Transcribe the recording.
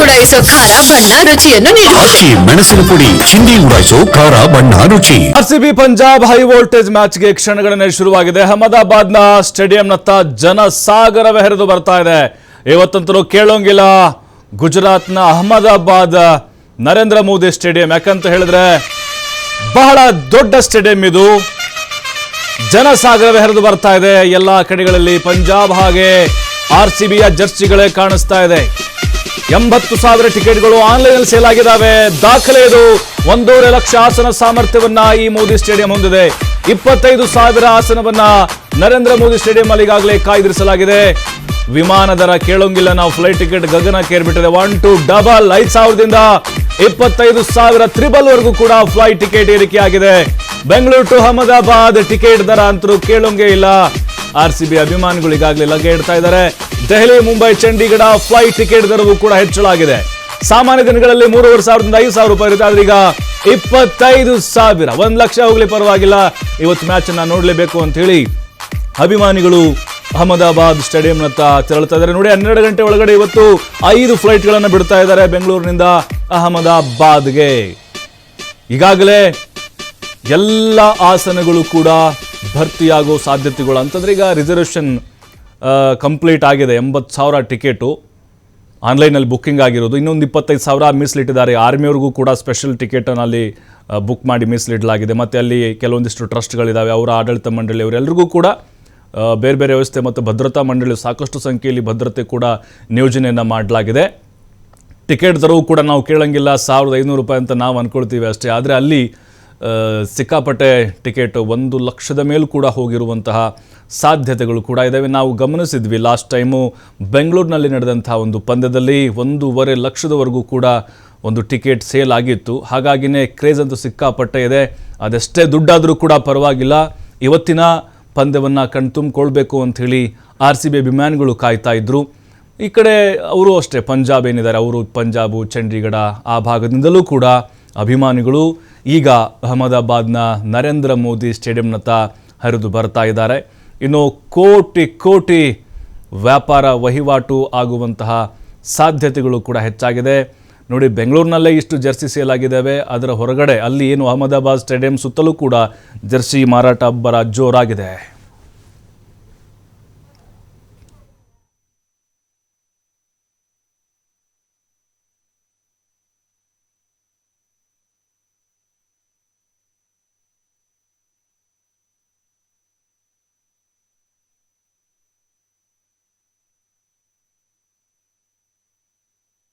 ಉಡಾಯಿಸೋ ಖಾರ ಬಣ್ಣ ರುಚಿಯನ್ನು ಅಕ್ಕಿ ಮೆಣಸಿನ ಪುಡಿ ಚಿಂದಿ ಉಡಾಯಿಸೋ ಖಾರ ಬಣ್ಣ ರುಚಿ. ಆರ್ಸಿಬಿ ಪಂಜಾಬ್ ಹೈ ವೋಲ್ಟೇಜ್ ಮ್ಯಾಚ್ಗೆ ಕ್ಷಣಗಣನೆ ಶುರುವಾಗಿದೆ. ಅಹಮದಾಬಾದ್ನ ಸ್ಟೇಡಿಯಂನತ್ತ ಜನಸಾಗರವೇ ಹರಿದು ಬರ್ತಾ ಇದೆ. ಇವತ್ತಂತರೂ ಕೇಳೋಂಗಿಲ್ಲ ಗುಜರಾತ್ನ ಅಹಮದಾಬಾದ್ ನರೇಂದ್ರ ಮೋದಿ ಸ್ಟೇಡಿಯಂ. ಯಾಕಂತ ಹೇಳಿದ್ರೆ ಬಹಳ ದೊಡ್ಡ ಸ್ಟೇಡಿಯಂ ಇದು. ಜನಸಾಗರವೇ ಹರಿದು ಬರ್ತಾ ಇದೆ. ಎಲ್ಲ ಕಡೆಗಳಲ್ಲಿ ಪಂಜಾಬ್ ಹಾಗೆ ಆರ್ಸಿಬಿಯ ಜರ್ಸಿಗಳೇ ಕಾಣಿಸ್ತಾ ಇದೆ. 80,000 ಟಿಕೆಟ್ಗಳು ಆನ್ಲೈನ್ ಸೇಲ್ ಆಗಿದ್ದಾವೆ. ದಾಖಲೆ ಇದು. 1.5 ಲಕ್ಷ ಆಸನ ಸಾಮರ್ಥ್ಯವನ್ನ ಈ ಮೋದಿ ಸ್ಟೇಡಿಯಂ ಹೊಂದಿದೆ. 25,000 ಆಸನವನ್ನ ನರೇಂದ್ರ ಮೋದಿ ಸ್ಟೇಡಿಯಂ ಅಲ್ಲಿ ಈಗಾಗಲೇ ಕಾಯ್ದಿರಿಸಲಾಗಿದೆ. ವಿಮಾನ ದರ ಕೇಳೋಂಗಿಲ್ಲ. ನಾವು ಫ್ಲೈಟ್ ಟಿಕೆಟ್ ಗಗನಕ್ಕೇರ್ಬಿಟ್ಟಿದೆ. 1 to 5,000ದಿಂದ 25,000 3 ವರೆಗೂ ಕೂಡ ಫ್ಲೈಟ್ ಟಿಕೆಟ್ ಏರಿಕೆ ಆಗಿದೆ. ಬೆಂಗಳೂರು ಟು ಅಹಮದಾಬಾದ್ ಟಿಕೆಟ್ ದರ ಅಂತರೂ ಕೇಳೋಂಗೇ ಇಲ್ಲ. ಆರ್ಸಿಬಿ ಅಭಿಮಾನಿಗಳು ಈಗಾಗಲೇ ಲಗ್ಗೆ ಇಡ್ತಾ ಇದ್ದಾರೆ. ದೆಹಲಿ, ಮುಂಬೈ, ಚಂಡೀಗಢ ಫ್ಲೈಟ್ ಟಿಕೆಟ್ ದರವೂ ಕೂಡ ಹೆಚ್ಚಳಾಗಿದೆ. ಸಾಮಾನ್ಯ ದಿನಗಳಲ್ಲಿ 3,500ದಿಂದ 5,000 ರೂಪಾಯಿ ಇರುತ್ತೆ. ಆದ್ರೆ ಈಗ 25,000, 1 ಲಕ್ಷ ಹೋಗ್ಲಿ ಪರವಾಗಿಲ್ಲ, ಇವತ್ತು ಮ್ಯಾಚ್ ಅನ್ನ ನೋಡ್ಲೇಬೇಕು ಅಂತ ಹೇಳಿ ಅಭಿಮಾನಿಗಳು ಅಹಮದಾಬಾದ್ ಸ್ಟೇಡಿಯಂನತ್ತ ತೆರಳುತ್ತಾ ಇದ್ದಾರೆ. ನೋಡಿ, 12 ಗಂಟೆ ಒಳಗಡೆ ಇವತ್ತು 5 ಫ್ಲೈಟ್ಗಳನ್ನು ಬಿಡ್ತಾ ಇದ್ದಾರೆ ಬೆಂಗಳೂರಿನಿಂದ ಅಹಮದಾಬಾದ್ಗೆ. ಈಗಾಗಲೇ ಎಲ್ಲ ಆಸನಗಳು ಕೂಡ ಭರ್ತಿಯಾಗೋ ಸಾಧ್ಯತೆಗಳು ಅಂತಂದ್ರೆ ಈಗ ರಿಸರ್ವೇಷನ್ ಕಂಪ್ಲೀಟ್ ಆಗಿದೆ. 80,000 ಟಿಕೆಟು ಆನ್ಲೈನಲ್ಲಿ ಬುಕ್ಕಿಂಗ್ ಆಗಿರೋದು. ಇನ್ನೊಂದು 25,000 ಮೀಸಲಿಟ್ಟಿದ್ದಾರೆ. ಆರ್ಮಿಯವ್ರಿಗೂ ಕೂಡ ಸ್ಪೆಷಲ್ ಟಿಕೆಟನ್ನು ಅಲ್ಲಿ ಬುಕ್ ಮಾಡಿ ಮೀಸಲಿಡಲಾಗಿದೆ. ಮತ್ತು ಅಲ್ಲಿ ಕೆಲವೊಂದಿಷ್ಟು ಟ್ರಸ್ಟ್ಗಳಿದ್ದಾವೆ, ಅವರ ಆಡಳಿತ ಮಂಡಳಿಯವರೆಲ್ಲರಿಗೂ ಕೂಡ ಬೇರೆ ಬೇರೆ ವ್ಯವಸ್ಥೆ ಮತ್ತು ಭದ್ರತಾ ಮಂಡಳಿ ಸಾಕಷ್ಟು ಸಂಖ್ಯೆಯಲ್ಲಿ ಭದ್ರತೆ ಕೂಡ ನಿಯೋಜನೆಯನ್ನು ಮಾಡಲಾಗಿದೆ. ಟಿಕೆಟ್ ದರವೂ ಕೂಡ ನಾವು ಕೇಳಂಗಿಲ್ಲ. 1,500 ರೂಪಾಯಿ ಅಂತ ನಾವು ಅಂದ್ಕೊಳ್ತೀವಿ ಅಷ್ಟೇ. ಆದರೆ ಅಲ್ಲಿ ಸಿಕ್ಕಾಪಟ್ಟೆ ಟಿಕೆಟ್ 1 ಲಕ್ಷದ ಮೇಲೂ ಕೂಡ ಹೋಗಿರುವಂತಹ ಸಾಧ್ಯತೆಗಳು ಕೂಡ ಇದ್ದಾವೆ. ನಾವು ಗಮನಿಸಿದ್ವಿ ಲಾಸ್ಟ್ ಟೈಮು ಬೆಂಗಳೂರಿನಲ್ಲಿ ನಡೆದಂಥ ಒಂದು ಪಂದ್ಯದಲ್ಲಿ 1.5 ಲಕ್ಷದವರೆಗೂ ಕೂಡ ಒಂದು ಟಿಕೆಟ್ ಸೇಲ್ ಆಗಿತ್ತು. ಹಾಗಾಗಿನೇ ಕ್ರೇಜ್ ಅಂತೂ ಸಿಕ್ಕಾಪಟ್ಟೆ ಇದೆ. ಅದೆಷ್ಟೇ ದುಡ್ಡಾದರೂ ಕೂಡ ಪರವಾಗಿಲ್ಲ, ಇವತ್ತಿನ ಪಂದ್ಯವನ್ನು ಕಣ್ತುಂಬಿಕೊಳ್ಬೇಕು ಅಂಥೇಳಿ ಆರ್ಸಿಬಿ ಅಭಿಮಾನಿಗಳು ಕಾಯ್ತಾ ಇದ್ದರು. ಈ ಕಡೆ ಅವರು ಅಷ್ಟೇ, ಪಂಜಾಬ್ ಏನಿದ್ದಾರೆ ಅವರು ಪಂಜಾಬು, ಚಂಡೀಗಢ ಆ ಭಾಗದಿಂದಲೂ ಕೂಡ ಅಭಿಮಾನಿಗಳು ಈಗ ಅಹಮದಾಬಾದ್ನ ನರೇಂದ್ರ ಮೋದಿ ಸ್ಟೇಡಿಯಂನತ್ತ ಹರಿದು ಬರ್ತಾ ಇದ್ದಾರೆ. ಇನ್ನು ಕೋಟಿ ಕೋಟಿ ವ್ಯಾಪಾರ ವಹಿವಾಟು ಆಗುವಂತಹ ಸಾಧ್ಯತೆಗಳು ಕೂಡ ಹೆಚ್ಚಾಗಿದೆ. ನೋಡಿ, ಬೆಂಗಳೂರಿನಲ್ಲೇ ಇಷ್ಟು ಜರ್ಸಿ ಸೇಲ್ ಆಗಿದ್ದಾವೆ. ಅದರ ಹೊರಗಡೆ ಅಲ್ಲಿ ಏನು ಅಹಮದಾಬಾದ್ ಸ್ಟೇಡಿಯಂ ಸುತ್ತಲೂ ಕೂಡ ಜರ್ಸಿ ಮಾರಾಟ ಅಬ್ಬರ ಜೋರಾಗಿದೆ.